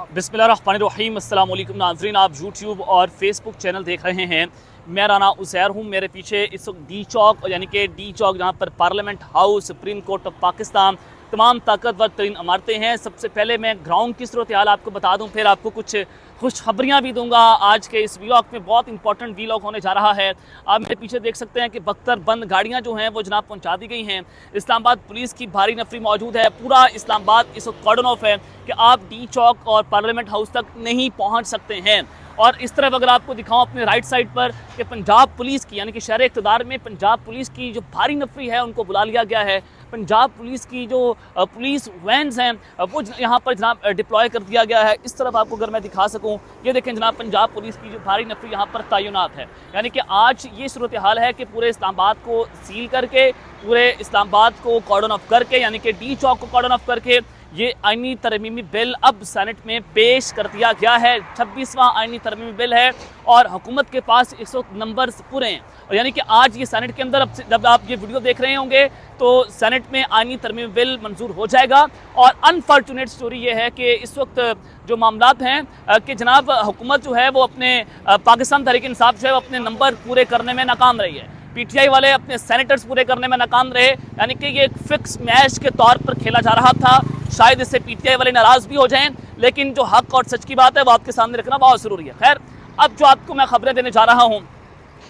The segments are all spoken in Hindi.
बिस्मिल्लाहिर्रहमानिर्रहीम अस्सलाम वालेकुम नाज़रीन, आप यूट्यूब और फेसबुक चैनल देख रहे हैं। मैं राना उज़ैर हूँ। मेरे पीछे इस वक्त डी चौक यानी कि डी चौक जहाँ पर parliament house, supreme court of Pakistan, तमाम ताकतवर तरीन इमारतें हैं। सबसे पहले मैं ग्राउंड की सूरत हाल आपको बता दूँ, फिर आपको कुछ खुशखबरियाँ भी दूंगा। आज के इस व्लॉग में बहुत इंपॉर्टेंट व्लॉग होने जा रहा है। आप मेरे पीछे देख सकते हैं कि बख्तर बंद गाड़ियाँ जो हैं वो जनाब पहुँचा दी गई हैं। इस्लामाबाद पुलिस की भारी नफरी मौजूद है। पूरा इस्लामाबाद इस वक्त कॉर्डन ऑफ है कि आप डी चौक और पार्लियामेंट हाउस तक नहीं पहुँच सकते हैं। और इस तरफ अगर आपको दिखाऊं अपने राइट साइड पर कि पंजाब पुलिस की यानी कि शहर इक़्तिदार में पंजाब पुलिस की जो भारी नफरी है उनको बुला लिया गया है। पंजाब पुलिस की जो पुलिस वैन्स हैं वो यहाँ पर जनाब डिप्लॉय कर दिया गया है। इस तरफ आपको अगर मैं दिखा सकूँ, ये देखें जनाब पंजाब पुलिस की जो भारी नफरी यहाँ पर तैनात है। यानी कि आज ये सूरत हाल है कि पूरे इस्लामाबाद को सील करके, पूरे इस्लामाबाद को कॉर्डन ऑफ करके, यानी कि डी चौक को कॉर्डन ऑफ करके ये आईनी तरमीमी बिल अब सेनेट में पेश कर दिया गया है। 26वां आईनी तरमीमी बिल है और हुकूमत के पास इस वक्त नंबर्स पूरे हैं। और यानी कि आज ये सेनेट के अंदर, अब जब आप ये वीडियो देख रहे होंगे तो सेनेट में आईनी तरमीमी बिल मंजूर हो जाएगा। और अनफॉर्चुनेट स्टोरी ये है कि इस वक्त जो मामलात हैं कि जनाब हुकूमत जो है वो अपने पाकिस्तान तहरीक इंसाफ जो है वो अपने नंबर पूरे करने में नाकाम रही है। पीटीआई वाले अपने सेनेटर्स पूरे करने में नाकाम रहे। यानी कि ये एक फिक्स मैच के तौर पर खेला जा रहा था। शायद इससे पीटीआई वाले नाराज़ भी हो जाएं, लेकिन जो हक और सच की बात है वो आपके सामने रखना बहुत ज़रूरी है। खैर, अब जो आपको मैं खबरें देने जा रहा हूँ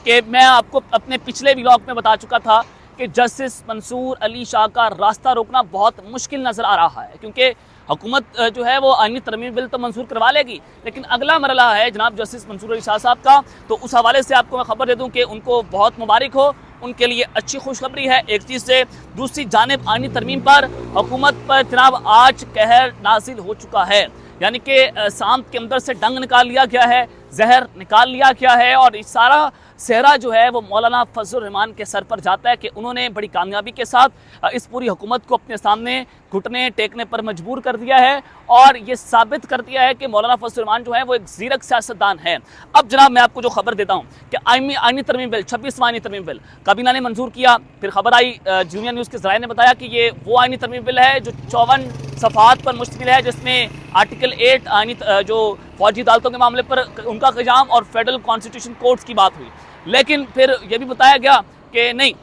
कि मैं आपको अपने पिछले व्लॉग में बता चुका था कि जस्टिस मंसूर अली शाह का रास्ता रोकना बहुत मुश्किल नज़र आ रहा है, क्योंकि हुकूमत जो है वो आईनी तरमीमी बिल तो मंजूर करवा लेगी, लेकिन अगला मरला है जनाब जस्टिस मंसूर अली शाह साहब का। तो उस हवाले से आपको मैं खबर दे दूं कि उनको बहुत मुबारक हो, उनके लिए अच्छी खुशखबरी है एक चीज़ से। दूसरी जानिब आईनी तरमीम पर हुकूमत पर जनाब आज कहर नाजिल हो चुका है। यानी कि सांप के अंदर से डंग निकाल लिया गया है, जहर निकाल लिया गया है और इस सारा सेहरा जो है वो मौलाना फजल रहमान के सर पर जाता है कि उन्होंने बड़ी कामयाबी के साथ इस पूरी हुकूमत को अपने सामने घुटने टेकने पर मजबूर कर दिया है और ये साबित कर दिया है कि मौलाना फजल रहमान जो है वो एक ज़ीरक सियासतदान है। अब जनाब मैं आपको जो खबर देता हूँ कि आईनी तरमीम बिल, 26वां आईनी तरमीम बिल काबीना ने मंजूर किया। फिर खबर आई, जूनियर न्यूज़ के ज़राए ने बताया कि ये वो आईनी तरमीम बिल है जो 54 सफ़ात पर मुश्तमिल है, जिसमें आर्टिकल 8 आईनी जो फौजी अदालतों के मामले पर उनका क़याम और फेडरल कॉन्स्टिट्यूशन कोर्ट्स की बात हुई। लेकिन फिर यह भी बताया गया कि नहीं,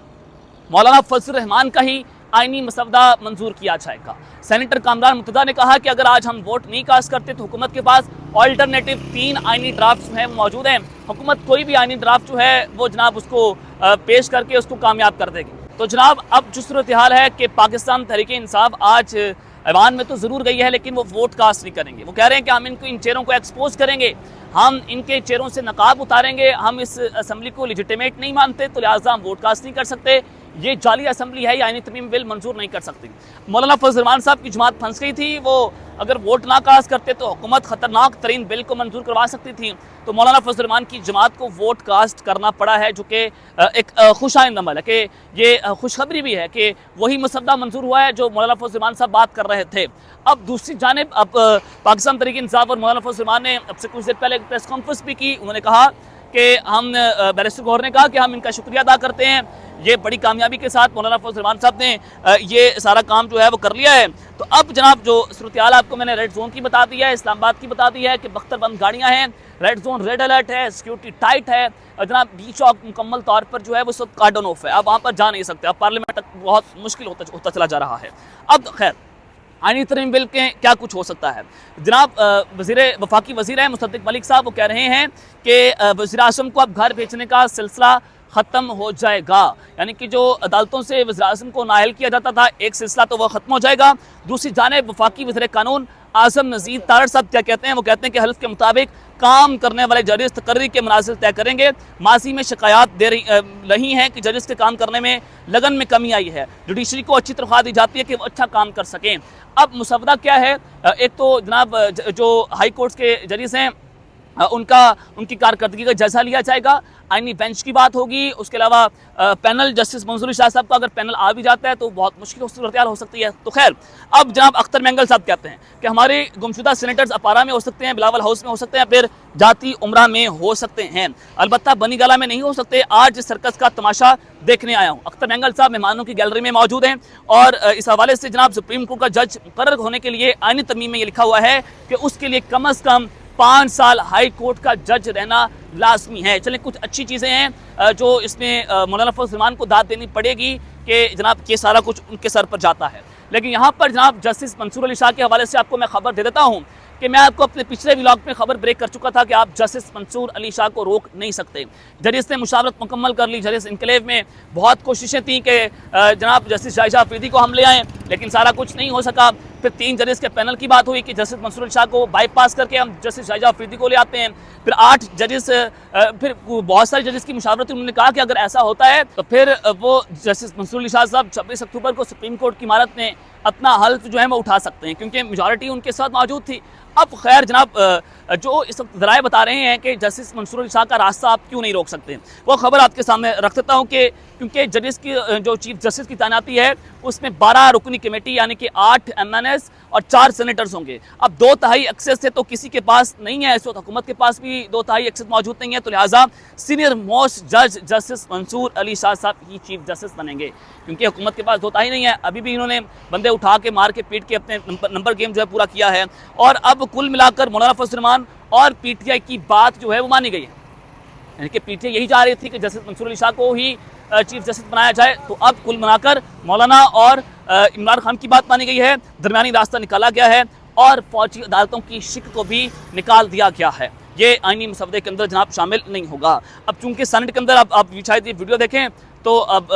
मौलाना फजल रहमान का ही आईनी मसवदा मंजूर किया जाएगा। सेनेटर कामरान मुर्तज़ा ने कहा कि अगर आज हम वोट नहीं कास्ट करते तो हुकूमत के पास ऑल्टरनेटिव 3 आईनी ड्राफ्ट हैं मौजूद हैं। हुकूमत कोई भी आईनी ड्राफ्ट जो है वो जनाब उसको पेश करके उसको कामयाब कर देगी। तो जनाब अब जो सूरत हाल है कि पाकिस्तान तहरीक इंसाफ आज ऐवान में तो ज़रूर गई है, लेकिन वो वोट कास्ट नहीं करेंगे। वो कह रहे हैं कि हम इन चेहरों को एक्सपोज करेंगे, हम इनके चेहरों से नकाब उतारेंगे, हम इस असम्बली को लेजिटिमेट नहीं मानते तो लिहाजा हम वोट कास्ट नहीं कर सकते। ये जाली असम्बली है, आईनी तरमीम बिल मंजूर नहीं कर सकती। मौलाना फजल रहमान साहब की जमात फंस गई थी। वो अगर वोट ना कास्ट करते तो हुकूमत ख़तरनाक तरीन बिल को मंजूर करवा सकती थी। तो मौलाना फजल रहमान की जमात को वोट कास्ट करना पड़ा है, जो कि एक खुशाइंद अमल है कि ये खुशखबरी भी है कि वही मसवदा मंजूर हुआ है जो मौलाना फजल रहमान साहब बात कर रहे थे। अब दूसरी जानिब अब पाकिस्तान तहरीक इंसाफ और मौलाना फजल रहमान ने अब से कुछ देर पहले एक प्रेस कॉन्फ्रेंस भी की। उन्होंने कहा कि हम बैरिस्टर गौहर ने कहा कि हम इनका शुक्रिया अदा करते हैं, ये बड़ी कामयाबी के साथ मौलाना फजल रहमान साहब ने ये सारा काम जो है वो कर लिया है। तो अब जनाब जो सूरत हाल आपको मैंने रेड जोन की बता दी है, इस्लामाबाद की बता दी है कि बख्तर बंद गाड़ियाँ हैं, रेड जोन रेड अलर्ट है, सिक्योरिटी टाइट है। जनाब डी चौक मुकम्मल तौर पर जो है वो सब कार्डन ऑफ है, अब वहाँ पर जा नहीं सकते। अब पार्लियामेंट तक बहुत मुश्किल होता चला जा रहा है। अब खैर आईनी तरमीम बिल के क्या कुछ हो सकता है। जनाब वफाकी वज़ीर है मुसद्दिक मलिक साहब, वो कह रहे हैं कि वज़ीर आज़म को अब घर भेजने का सिलसिला ख़त्म हो जाएगा। यानी कि जो अदालतों से वज़ीर आज़म को नाअहल किया जाता था एक सिलसिला, तो वह ख़त्म हो जाएगा। दूसरी जानिब वफाकी वज़ीर कानून आज़म नज़ीर तारड़ साहब क्या कहते हैं, वो कहते हैं कि हल्फ के मुताबिक काम करने वाले जजेस तकर्री के मनाजिल तय करेंगे। माजी में शिकायत दे रही हैं कि जजेस के काम करने में लगन में कमी आई है, जुडिशरी को अच्छी तनख्वाह दी जाती है कि वो अच्छा काम कर सकें। अब मुसवदा क्या है, एक तो जनाब जो हाई कोर्ट्स के जजेस हैं उनकी कारकर्दगी का जायजा लिया जाएगा। आईनी बेंच की बात होगी, उसके अलावा पैनल जस्टिस मंसूर अली शाह साहब का अगर पैनल आ भी जाता है तो बहुत मुश्किल सूरत हो सकती है। तो खैर, अब जनाब अख्तर मेंगल साहब कहते हैं कि हमारे गुमशुदा सेनेटर्स अपारा में हो सकते हैं, बिलावल हाउस में हो सकते हैं, फिर जाती उमरा में हो सकते हैं, अलबत्ता बनी गाला में नहीं हो सकते। आज इस सर्कस का तमाशा देखने आया हूँ। अख्तर मेंगल साहब मेहमानों की गैलरी में मौजूद हैं और इस हवाले से जनाब सुप्रीम कोर्ट का जज मुकर्रर होने के लिए आईनी तरमीम में ये लिखा हुआ है कि उसके लिए कम अज़ कम 5 साल हाई कोर्ट का जज रहना लाजमी है। चलें, कुछ अच्छी चीज़ें हैं जो इसमें मौलाना फजल रहमान को दाद देनी पड़ेगी कि जनाब ये सारा कुछ उनके सर पर जाता है। लेकिन यहाँ पर जनाब जस्टिस मंसूर अली शाह के हवाले से आपको मैं खबर दे देता हूँ कि मैं आपको अपने पिछले व्लॉग में खबर ब्रेक कर चुका था कि आप जस्टिस मंसूर अली शाह को रोक नहीं सकते। जजेस ने मुशावरत मुकम्मल कर ली। जजेस इनकलेव में बहुत कोशिशें थी कि जनाब जस्टिस जायशा अफरीदी को हम ले आएँ, लेकिन सारा कुछ नहीं हो सका। फिर 3 जजेस के पैनल की बात हुई कि जस्टिस मंसूर अली शाह को बाईपास करके हम जस्टिस जायशा अफरीदी को ले आते हैं। फिर 8 जजेस, फिर बहुत सारे जजेस की मुशावरत, उन्होंने कहा कि अगर ऐसा होता है तो फिर वो जस्टिस मंसूर अली शाह साहब 26 अक्टूबर को सुप्रीम कोर्ट की इमारत में अपना हल्फ जो है वो उठा सकते हैं, क्योंकि मेजॉरिटी उनके साथ मौजूद थी। अब खैर जनाब, जो इस वक्त ज़राए बता रहे हैं कि जस्टिस मंसूर अली शाह का रास्ता आप क्यों नहीं रोक सकते, वो खबर आपके सामने रख देता हूँ कि क्योंकि जजेस की जो चीफ जस्टिस की तैनाती है उसमें 12 रुकनी कमेटी यानी कि 8 MNS और 4 सेनेटर्स होंगे। अब 2/3 एक्सेस है तो किसी के पास नहीं है, इस वक्त हुकूमत के पास भी 2/3 एक्सेस मौजूद नहीं है, तो लिहाजा सीनियर मोस्ट जज जस्टिस मंसूर अली शाह साहब ही चीफ जस्टिस बनेंगे, क्योंकि हुकूमत के पास 2/3 नहीं है। अभी भी इन्होंने बंदे उठा के मार के पीट के अपने नंबर गेम जो है पूरा किया है। और अब कुल मिलाकर मौलाना फजल रहमान और PTI की बात जो है वो मानी गई है, यानी कि PTI यही चाह रही थी कि जस्टिस मंसूर अली शाह को ही चीफ जस्टिस बनाया जाए। तो अब कुल मिलाकर मौलाना और इमरान खान की बात मानी गई है, दरमियानी रास्ता निकाला गया है और फौजी अदालतों की शिक को भी निकाल दिया गया है। ये आईनी मसवदे के अंदर जनाब शामिल नहीं होगा। अब चूंकि सेनेट के अंदर आप शायद ये वीडियो देखें तो अब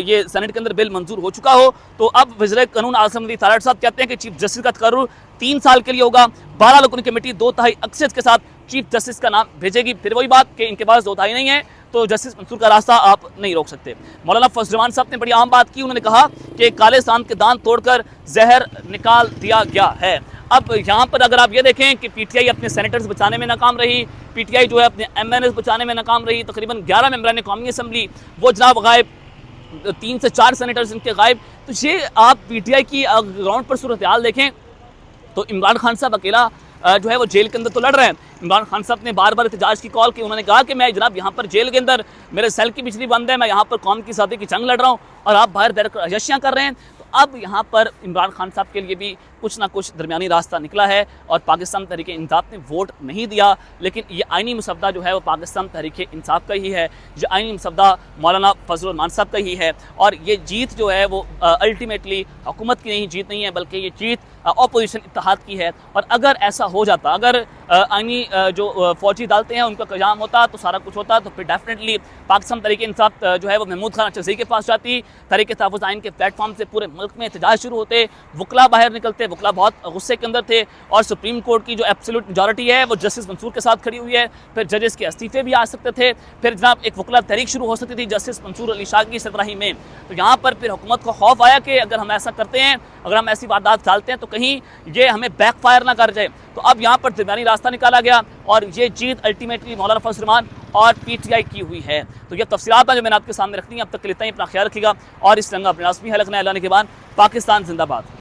ये सेनेट के अंदर बिल मंजूर हो चुका हो, तो अब वज़ीर कानून आसिम अली तारड़ साहब कहते हैं कि चीफ जस्टिस का तकर्रुर 3 साल के लिए होगा। 12 रुकनी कमेटी 2/3 एक्सेस के साथ चीफ जस्टिस का नाम भेजेगी। फिर वही बात कि इनके पास 2/3 नहीं है तो जस्टिस मंसूर का रास्ता आप नहीं रोक सकते। मौलाना फजल रहमान साहब ने बड़ी अहम बात की, उन्होंने कहा कि काले सांप के दांत तोड़कर जहर निकाल दिया गया है। अब यहाँ पर अगर आप ये देखें कि PTI अपने सेनेटर्स बचाने में नाकाम रही, PTI जो है अपने MNS बचाने में नाकाम रही, तकरीबन 11 मेंबरान कौमी असम्बली वो जनाब गायब, 3 से 4 सेनेटर्स इनके गायब। तो ये आप PTI की ग्राउंड पर सूरत हाल देखें तो इमरान खान साहब अकेला जो है वो जेल के अंदर तो लड़ रहे हैं। इमरान खान साहब ने बार बार एहतजाज की कॉल की, उन्होंने कहा कि मैं जनाब यहाँ पर जेल के अंदर मेरे सेल की बिजली बंद है, मैं यहाँ पर कौम की आज़ादी की जंग लड़ रहा हूँ और आप बाहर अयशियाँ कर रहे हैं। तो अब यहाँ पर इमरान खान साहब के लिए भी कुछ ना कुछ दरमियानी रास्ता निकला है और पाकिस्तान तहरीक इंसाफ ने वोट नहीं दिया, लेकिन ये आईनी मसवदा जो है वो पाकिस्तान तहरीक इंसाफ का ही है, ये आईनी मसवदा मौलाना फजल रहमान साहब का ही है। और ये जीत जो है वो अल्टीमेटली हुकूमत की नहीं जीत नहीं है, बल्कि ये जीत अपोजिशन इत्तेहाद की है। और अगर ऐसा हो जाता, अगर आईनी जो फौजी अदालतें हैं उनका क़याम होता तो सारा कुछ होता, तो फिर डेफिनेटली पाकिस्तान तहरीक इंसाफ जो है वो महमूद खान अचरज़ई के पास जाती, तहरीक तहफ़्फ़ुज़ आइन के प्लेटफॉर्म से पूरे मुल्क में एहतजाज शुरू होते, वकला बाहर निकलते, वकला बहुत गुस्से के अंदर थे और सुप्रीम कोर्ट की जो एब्सोल्यूट मेजॉरिटी है वो जस्टिस मंसूर के साथ खड़ी हुई है। फिर जजेस के इस्तीफे भी आ सकते थे, फिर जनाब एक वकला तहरीक शुरू हो सकती थी जस्टिस मंसूर अली शाह की सरबराही में। तो यहाँ पर फिर हुकूमत को खौफ आया कि अगर हम ऐसा करते हैं, अगर हम ऐसी वारदात डालते हैं तो कहीं ये हमें बैकफायर ना कर जाए। तो अब यहाँ पर दरमियानी रास्ता निकाला गया और ये जीत अल्टीमेटली मौलाना फजल रहमान और PTI की हुई है। तो ये तफसीलात जो मैंने आपके सामने रखनी है। अब तक के लिए इतना ही, अपना ख्याल रखिएगा और इस रंगा अपने लाजमी है लगना है। अल्लाह के बाद पाकिस्तान जिंदाबाद।